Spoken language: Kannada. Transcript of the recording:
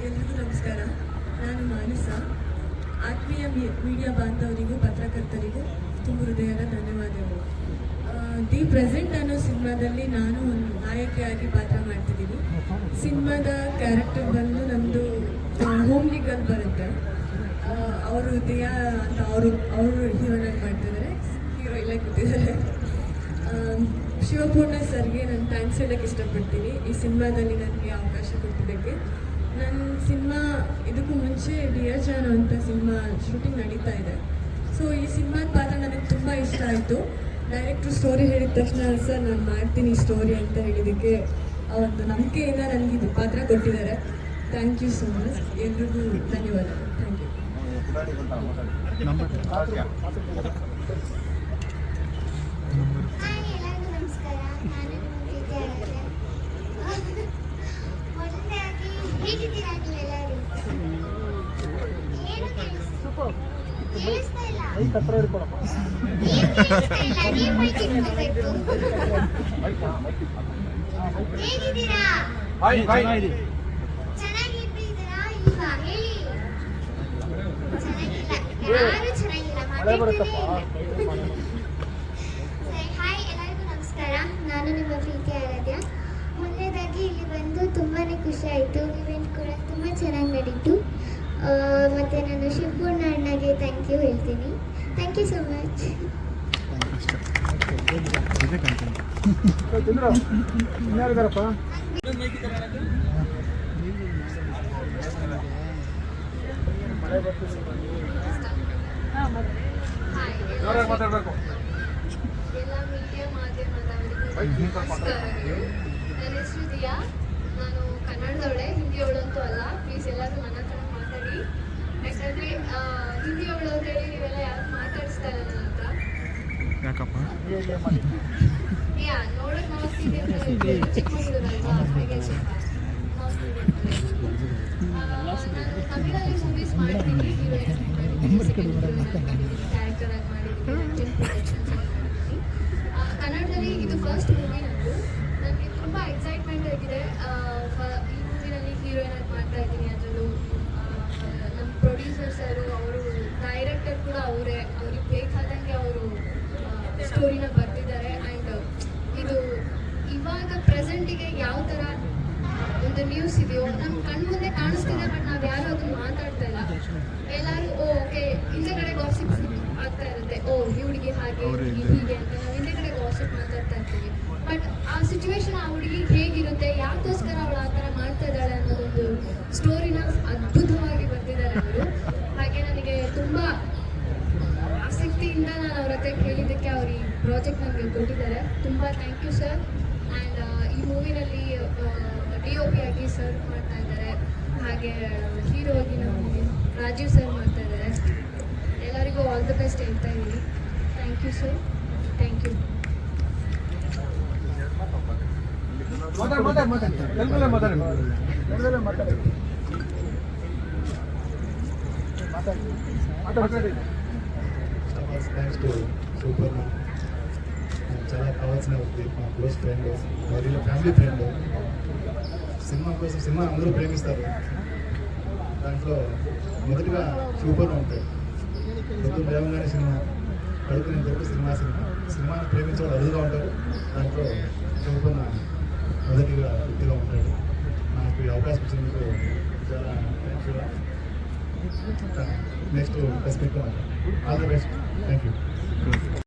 ಎಲ್ರಿಗೂ ನಮಸ್ಕಾರ. ನಾನು ಮಾನಸ. ಆತ್ಮೀಯ ಮೀಡಿಯಾ ಬಾಂಧವರಿಗೂ ಪತ್ರಕರ್ತರಿಗೂ ತುಂಬ ಹೃದಯದ ಧನ್ಯವಾದಗಳು. ದಿ ಪ್ರೆಸೆಂಟ್ ಅನ್ನೋ ಸಿನಿಮಾದಲ್ಲಿ ನಾನು ಒಂದು ನಾಯಕಿಯಾಗಿ ಪಾತ್ರ ಮಾಡ್ತಿದ್ದೀನಿ. ಸಿನಿಮಾದ ಕ್ಯಾರೆಕ್ಟರ್ ಬಂದು ನಮ್ಮದು ಹೋಮ್ಲಿ ಗರ್ಲ್ ಬರುತ್ತೆ. ಅವರು ದಿಯಾ ಅಂತ ಅವರು ಹೀರೋನಾಗಿ ಮಾಡ್ತಿದ್ದಾರೆ, ಹೀರೋ ಇಲ್ಲೇ ಕೂತಿದ್ದಾರೆ. ಶಿವಪೂರ್ಣ ಸರ್ಗೆ ನಾನು ಥ್ಯಾಂಕ್ಸ್ ಹೇಳೋಕ್ಕೆ ಇಷ್ಟಪಡ್ತೀನಿ ಈ ಸಿನಿಮಾದಲ್ಲಿ ನನಗೆ ಅವಕಾಶ ಕೊಟ್ಟಿದ್ದಕ್ಕೆ. ನನ್ನ ಸಿನಿಮಾ ಇದಕ್ಕೂ ಮುಂಚೆ ಡಿಯರ್ ಜಾನು ಅಂತ ಸಿನಿಮಾ ಶೂಟಿಂಗ್ ನಡೀತಾ ಇದೆ. ಸೊ ಈ ಸಿನಿಮಾದ ಪಾತ್ರ ನನಗೆ ತುಂಬ ಇಷ್ಟ ಆಯಿತು. ಡೈರೆಕ್ಟ್ರು ಸ್ಟೋರಿ ಹೇಳಿದ ತಕ್ಷಣ ಸರ್ ನಾನು ಮಾಡ್ತೀನಿ ಸ್ಟೋರಿ ಅಂತ ಹೇಳಿದ್ದಕ್ಕೆ ಒಂದು ನಂಬಿಕೆಯಿಂದ ನನಗೆ ಇದು ಪಾತ್ರ ಕೊಟ್ಟಿದ್ದಾರೆ. Thank you so much. ಎಲ್ರಿಗೂ ಧನ್ಯವಾದ. Thank you. ನಾನು ನಿಮ್ಮ ಪ್ರೀತಿ ಆರಾಧ್ಯ. ಮೊದಲನೇದಾಗಿ ಇಲ್ಲಿ ಬಂದು ತುಂಬಾ ಖುಷಿ ಆಯಿತು. ಇವೆಂಟ್ ಕೂಡ ತುಂಬ ಚೆನ್ನಾಗಿ ನಡೀತು. ಮತ್ತು ನಾನು ಶಿವಪೂರ್ಣ ಅಣ್ಣಗೆ ಥ್ಯಾಂಕ್ ಯು ಹೇಳ್ತೀನಿ. Thank you so much. ಎಲ್ಲ ಮೀಡಿಯಾ ಮಾಧ್ಯಮದವರಿಗೂ ನಮಸ್ಕಾರಗಳು. ನನ್ನ ಹೆಸರು ದಿಯಾ. ನಾನು ಕನ್ನಡದವಳೆ, ಹಿಂದಿಯವಳು ಅಂತೂ ಅಲ್ಲ. ಪ್ಲೀಸ್ ಎಲ್ಲರೂ ನನ್ನ ಹತ್ರ ಮಾತಾಡಿ. ಯಾಕಂದರೆ ಹಿಂದಿಯವಳು ಅಂತೇಳಿ ನೀವೆಲ್ಲ ಯಾರು ಮಾತಾಡಿಸ್ತಾ ಇಲ್ಲ ನನ್ನ ಹತ್ರ. ಯಾಕಪ್ಪ? ಯಾ ನೋಡೋಕೆ ನಾವು ಸೀನಿಯರ್ ಚಿಕ್ಕಮಗಳೂರಲ್ವಾ, ಹಾಗೆ ಸ್ವಲ್ಪ ನಾನು ತಮಿಳಲ್ಲಿ ಮೂವೀಸ್ ಮಾಡ್ತೀನಿ. ಕ್ಯಾರೆಕ್ಟರ್ ಆಗಿ ಮಾಡಿದ್ದೀನಿ. ಕನ್ನಡದಲ್ಲಿ ಇದು ಫಸ್ಟ್ ಮೂವಿ ನಂದು. ನನಗೆ ತುಂಬ ಎಕ್ಸೈಟ್ಮೆಂಟ್ ಆಗಿದೆ. ಈ ಮೂವಿನಲ್ಲಿ ಹೀರೋಯಿನ್ ಆಗಿ ಮಾಡ್ತಾ ಇದ್ದೀನಿ. ಅದರಲ್ಲೂ ನಮ್ಮ ಪ್ರೊಡ್ಯೂಸರ್ ಸರು, ಅವರು ಡೈರೆಕ್ಟರ್ ಕೂಡ ಅವರೇ. ಅವ್ರಿಗೆ ಬೇಕಾದಂಗೆ ಅವರು ಸ್ಟೋರಿನ ಬರೆದಿದ್ದಾರೆ. ಆ್ಯಂಡ್ ಇದು ಇವಾಗ ಪ್ರೆಸೆಂಟಿಗೆ ಯಾವ ಥರ ಒಂದು ನ್ಯೂಸ್ ಇದೆಯೋ ನಮ್ಮ ಕಣ್ಮುಂದೆ ಕಾಣಿಸ್ತಿದೆ, ಬಟ್ ನಾವು ಯಾರು ಅದನ್ನು ಮಾತಾಡ್ತಾ ಇಲ್ಲ. ಎಲ್ಲರೂ ಓಕೆ ಹಿಂದೆಗಡೆ ಗಾಸಿಪ್ ಆಗ್ತಾ ಇರುತ್ತೆ. ಈ ಹುಡುಗಿ ಹಾಗೆ, ಹೀಗೆ ಅಂತ ನಾವು ಹಿಂದೆಗಡೆ ಗಾಸಿಪ್ ಮಾತಾಡ್ತಾ ಇರ್ತೀವಿ. ಬಟ್ ಆ ಸಿಚುವೇಶನ್ ಆ ಹುಡುಗಿ ಹೇಗಿರುತ್ತೆ, ಯಾಕೋಸ್ಕರ ಅವಳು ಆ ಥರ ಮಾಡ್ತಾ ಇದ್ದಾಳೆ ಅನ್ನೋದೊಂದು ಸ್ಟೋರಿನ ಅದ್ಭುತವಾಗಿ ಬರ್ತಿದ್ದಾರೆ ಅವರು. ಹಾಗೆ ನನಗೆ ತುಂಬ ಆಸಕ್ತಿಯಿಂದ ನಾನು ಅವ್ರ ಹತ್ರ ಕೇಳಿದ್ದಕ್ಕೆ ಅವ್ರು ಈ ಪ್ರಾಜೆಕ್ಟ್ ನನಗೆ ಕೊಟ್ಟಿದ್ದಾರೆ. ತುಂಬ ಥ್ಯಾಂಕ್ ಯು ಸರ್. ಆ್ಯಂಡ್ ಈ ಮೂವಿನಲ್ಲಿ DOP ಆಗಿ ಸರ್ ಮಾಡ್ತಾ ಇದ್ದಾರೆ. ಹಾಗೆ ಹೀರೋ ಆಗಿ ನಮ್ಮ ರಾಜೀವ್ ಸರ್ ಮಾಡ್ತಾ ಇದ್ದಾರೆ. ಎಲ್ಲರಿಗೂ ಆಲ್ ದ ಬೆಸ್ಟ್ ಹೇಳ್ತಾ ಇದ್ದೀನಿ. Thank you sir. Thank you. Thanks to super. చాలా కావాల్సిన వ్యక్తి, మా క్లోజ్ ఫ్రెండ్, మరియు ఫ్యామిలీ ఫ్రెండ్. సినిమా కోసం సినిమా అందరూ ప్రేమిస్తారు. దాంట్లో మొదటిగా సూపర్ ఉంటాయి. పొద్దున్న లేవగానే సినిమా, పడుకునే వరకు సినిమాని ప్రేమించే వాళ్ళు అరుదుగా ఉంటారు. దాంట్లో సూపర్ మొదటిగా వ్యక్తిగా ఉంటాడు. నాకు ఈ అవకాశం ఇచ్చినందుకు చాలా thank you. Next respect all the best. Thank you.